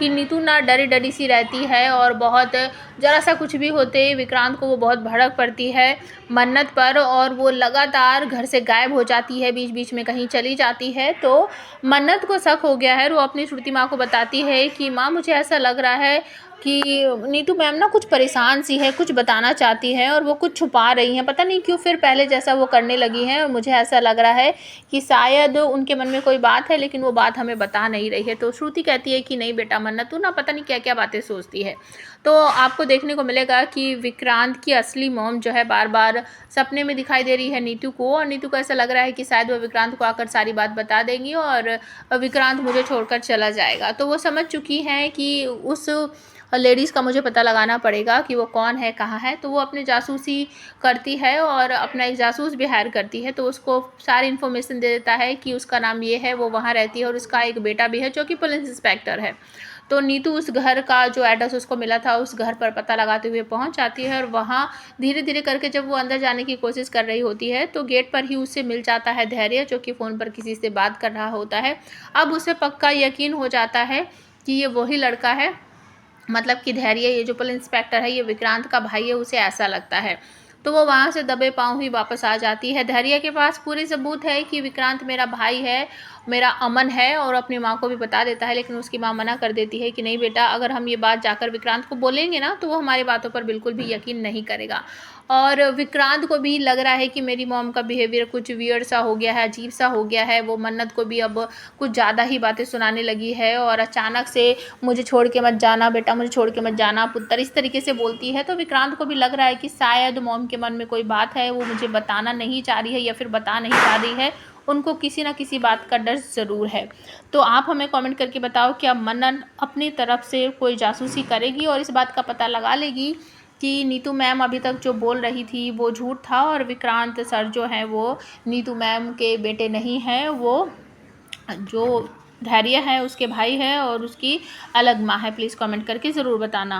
कि नीतू ना डरी डरी सी रहती है और बहुत ज़रा सा कुछ भी होते ही विक्रांत को वो बहुत भड़क पड़ती है मन्नत पर, और वो लगातार घर से गायब हो जाती है, बीच बीच में कहीं चली जाती है। तो मन्नत को शक हो गया है और वो अपनी श्रुति माँ को बताती है कि माँ मुझे ऐसा लग रहा है कि नीतू मैम ना कुछ परेशान सी है, कुछ बताना चाहती है और वो कुछ छुपा रही हैं, पता नहीं क्यों फिर पहले जैसा वो करने लगी हैं, और मुझे ऐसा लग रहा है कि शायद उनके मन में कोई बात है लेकिन वो बात हमें बता नहीं रही है। तो श्रुति कहती है कि नहीं बेटा मन्नत, तू ना पता नहीं क्या क्या बातें सोचती है। तो आपको देखने को मिलेगा कि विक्रांत की असली मॉम जो है बार बार सपने में दिखाई दे रही है नीतू को, और नीतू को ऐसा लग रहा है कि शायद वो विक्रांत को आकर सारी बात बता देंगी और विक्रांत मुझे छोड़कर चला जाएगा। तो वो समझ चुकी हैं कि उस लेडीज़ का मुझे पता लगाना पड़ेगा कि वो कौन है, कहाँ है। तो वो अपने जासूसी करती है और अपना एक जासूस भी हायर करती है, तो उसको सारी इन्फॉर्मेशन दे देता है कि उसका नाम ये है, वो वहाँ रहती है और उसका एक बेटा भी है जो कि पुलिस इंस्पेक्टर है। तो नीतू उस घर का जो एड्रेस उसको मिला था उस घर पर पता लगाते हुए पहुंच जाती है, और वहाँ धीरे धीरे करके जब वो अंदर जाने की कोशिश कर रही होती है तो गेट पर ही उससे मिल जाता है धैर्य, जो कि फ़ोन पर किसी से बात कर रहा होता है। अब उसे पक्का यकीन हो जाता है कि ये वही लड़का है, मतलब कि धैर्य ये जो पुलिस इंस्पेक्टर है ये विक्रांत का भाई है, उसे ऐसा लगता है। तो वो वहाँ से दबे पाँव ही वापस आ जाती है। धैर्य के पास पूरे सबूत है कि विक्रांत मेरा भाई है, मेरा अमन है, और अपनी माँ को भी बता देता है, लेकिन उसकी माँ मना कर देती है कि नहीं बेटा, अगर हम ये बात जाकर विक्रांत को बोलेंगे ना तो वो हमारी बातों पर बिल्कुल भी यकीन नहीं करेगा। और विक्रांत को भी लग रहा है कि मेरी मॉम का बिहेवियर कुछ वियर्ड सा हो गया है, अजीब सा हो गया है। वो मन्नत को भी अब कुछ ज़्यादा ही बातें सुनाने लगी है और अचानक से मुझे छोड़ के मत जाना बेटा, मुझे छोड़ के मत जाना पुत्र, इस तरीके से बोलती है। तो विक्रांत को भी लग रहा है कि शायद मॉम के मन में कोई बात है, वो मुझे बताना नहीं चाह रही है या फिर बता नहीं पा रही है, उनको किसी ना किसी बात का डर ज़रूर है। तो आप हमें कमेंट करके बताओ, क्या मन्नत अपनी तरफ से कोई जासूसी करेगी और इस बात का पता लगा लेगी कि नीतू मैम अभी तक जो बोल रही थी वो झूठ था और विक्रांत सर जो हैं वो नीतू मैम के बेटे नहीं हैं, वो जो धैर्य है उसके भाई है और उसकी अलग माँ है? प्लीज़ कमेंट करके ज़रूर बताना।